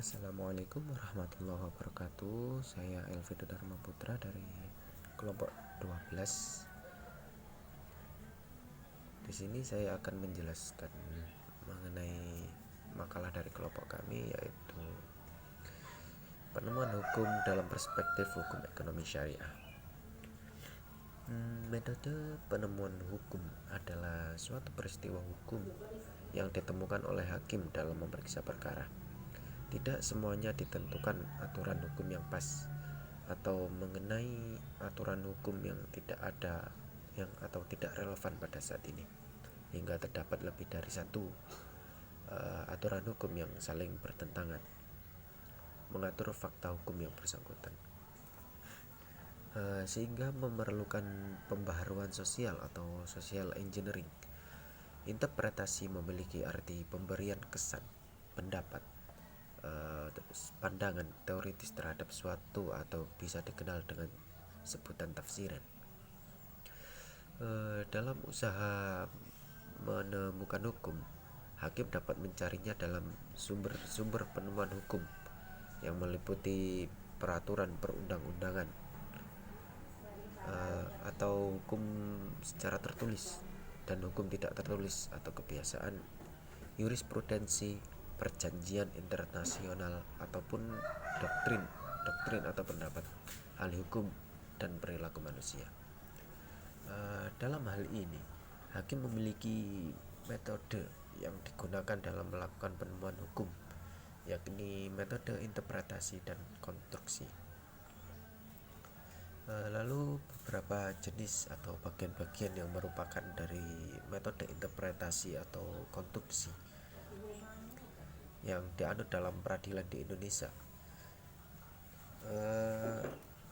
Assalamualaikum warahmatullahi wabarakatuh. Saya Elvido Dharma Putra dari kelompok 12. Di sini saya akan menjelaskan mengenai makalah dari kelompok kami, yaitu penemuan hukum dalam perspektif hukum ekonomi syariah. Metode penemuan hukum adalah suatu peristiwa hukum yang ditemukan oleh hakim dalam memeriksa perkara. Tidak semuanya ditentukan aturan hukum yang pas atau mengenai aturan hukum yang tidak ada atau tidak relevan pada saat ini, hingga terdapat lebih dari satu aturan hukum yang saling bertentangan mengatur fakta hukum yang bersangkutan, sehingga memerlukan pembaharuan sosial atau social engineering. Interpretasi memiliki arti pemberian kesan, pendapat, pandangan teoritis terhadap suatu atau bisa dikenal dengan sebutan tafsiran. Dalam usaha menemukan hukum, hakim dapat mencarinya dalam sumber-sumber penemuan hukum yang meliputi peraturan perundang-undangan atau hukum secara tertulis dan hukum tidak tertulis atau kebiasaan, jurisprudensi, perjanjian internasional, ataupun doktrin atau pendapat ahli hukum dan perilaku manusia. Dalam hal ini, hakim memiliki metode yang digunakan dalam melakukan penemuan hukum, yakni metode interpretasi dan konstruksi. Lalu beberapa jenis atau bagian-bagian yang merupakan dari metode interpretasi atau konstruksi yang dianut dalam peradilan di Indonesia.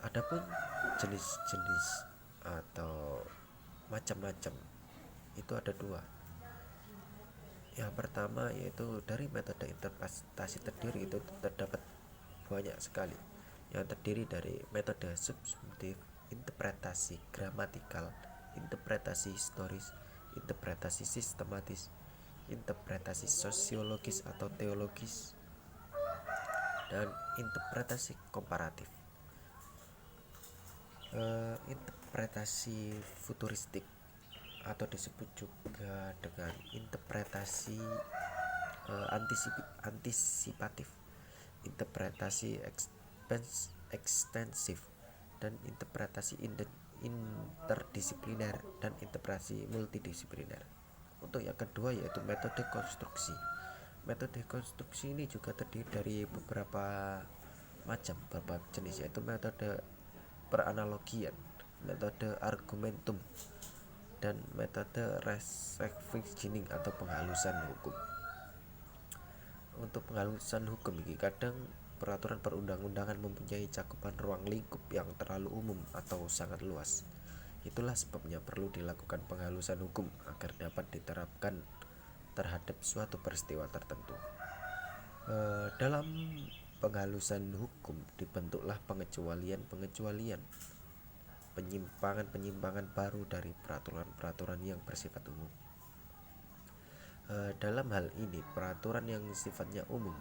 Adapun jenis-jenis atau macam-macam itu ada dua. Yang pertama yaitu dari metode interpretasi terdiri itu terdapat banyak sekali, yang terdiri dari metode substantif, interpretasi gramatikal, interpretasi historis, interpretasi sistematis, interpretasi sosiologis atau teologis, dan interpretasi komparatif. Interpretasi futuristik atau disebut juga dengan interpretasi antisipatif, interpretasi ekstensif, dan interpretasi interdisipliner, dan interpretasi multidisipliner. Untuk yang kedua yaitu metode konstruksi. Metode konstruksi ini juga terdiri dari beberapa jenis, yaitu metode peranalogian, metode argumentum, dan metode revisioning atau penghalusan hukum. Untuk penghalusan hukum ini kadang peraturan perundang-undangan mempunyai cakupan ruang lingkup yang terlalu umum atau sangat luas. Itulah sebabnya perlu dilakukan penghalusan hukum agar dapat diterapkan terhadap suatu peristiwa tertentu. Dalam penghalusan hukum dibentuklah pengecualian, penyimpangan baru dari peraturan-peraturan yang bersifat umum. Dalam hal ini, peraturan yang sifatnya umum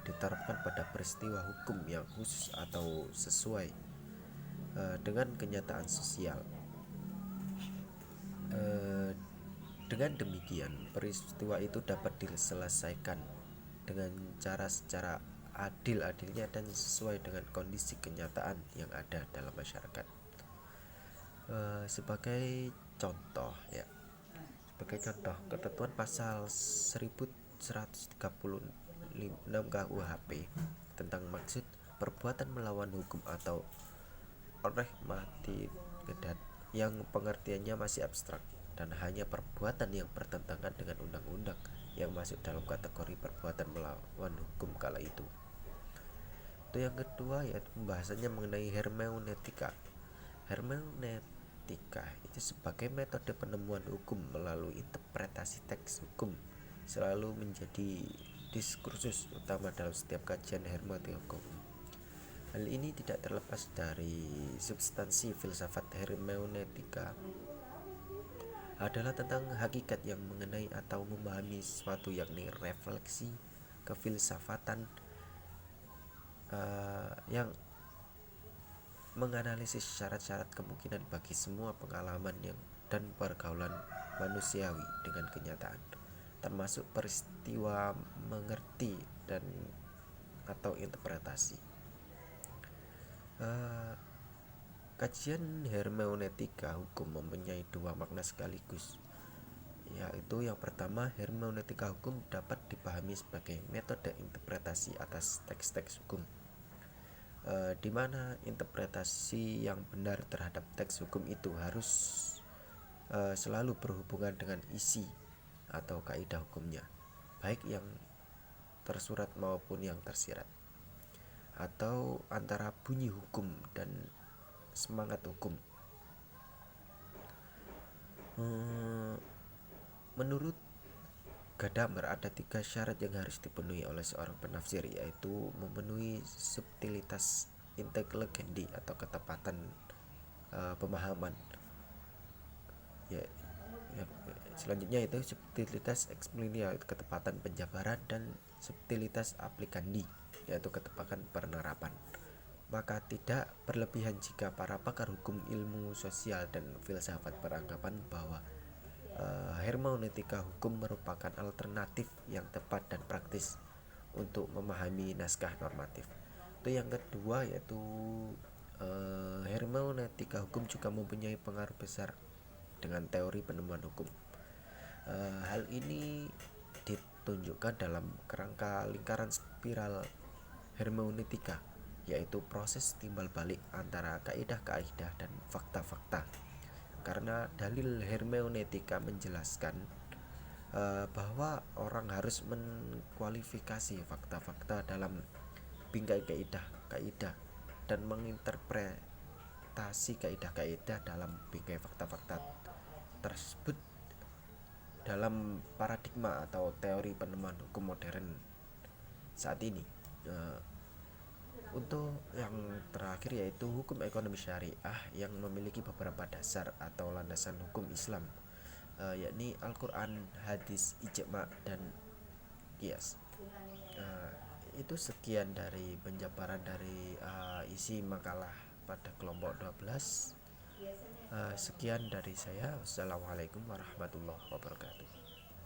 diterapkan pada peristiwa hukum yang khusus atau sesuai dengan kenyataan sosial. Dengan demikian, peristiwa itu dapat diselesaikan dengan cara secara adil-adilnya dan sesuai dengan kondisi kenyataan yang ada dalam masyarakat. Sebagai contoh, ketentuan pasal 1136 KUHP tentang maksud perbuatan melawan hukum atau oleh mati gedat, yang pengertiannya masih abstrak dan hanya perbuatan yang bertentangan dengan undang-undang yang masuk dalam kategori perbuatan melawan hukum kala itu. Itu yang kedua yaitu pembahasannya mengenai hermeneutika. Hermeneutika itu sebagai metode penemuan hukum melalui interpretasi teks hukum selalu menjadi diskursus utama dalam setiap kajian hermeneutika hukum. Hal ini tidak terlepas dari substansi filsafat. Hermeneutika adalah tentang hakikat yang mengenai atau memahami sesuatu, yakni refleksi kefilsafatan yang menganalisis syarat-syarat kemungkinan bagi semua pengalaman dan pergaulan manusiawi dengan kenyataan, termasuk peristiwa mengerti dan atau interpretasi. Kajian hermeneutika hukum mempunyai dua makna sekaligus, yaitu yang pertama, hermeneutika hukum dapat dipahami sebagai metode interpretasi atas teks-teks hukum, di mana interpretasi yang benar terhadap teks hukum itu harus selalu berhubungan dengan isi atau kaidah hukumnya, baik yang tersurat maupun yang tersirat, atau antara bunyi hukum dan semangat hukum. Menurut Gadamer, ada 3 syarat yang harus dipenuhi oleh seorang penafsir, yaitu memenuhi subtilitas inteligendi atau ketepatan pemahaman. Selanjutnya itu subtilitas explicandi, yaitu ketepatan penjabaran, dan subtilitas applicandi, yaitu ketepatan penerapan. Maka tidak berlebihan jika para pakar hukum, ilmu sosial, dan filsafat beranggapan bahwa hermeneutika hukum merupakan alternatif yang tepat dan praktis untuk memahami naskah normatif. Itu yang kedua, yaitu hermeneutika hukum juga mempunyai pengaruh besar dengan teori penemuan hukum. Hal ini ditunjukkan dalam kerangka lingkaran spiral hermeneutika, yaitu proses timbal balik antara kaidah-kaidah dan fakta-fakta. Karena dalil hermeneutika menjelaskan bahwa orang harus mengkualifikasi fakta-fakta dalam bingkai kaidah-kaidah dan menginterpretasi kaidah-kaidah dalam bingkai fakta-fakta tersebut dalam paradigma atau teori penemuan hukum modern saat ini. Untuk yang terakhir, yaitu hukum ekonomi syariah yang memiliki beberapa dasar atau landasan hukum Islam, yakni Al-Quran, hadis, ijma, dan qiyas. Itu sekian dari penjabaran dari isi makalah pada kelompok 12. Sekian dari saya. Wassalamualaikum warahmatullahi wabarakatuh.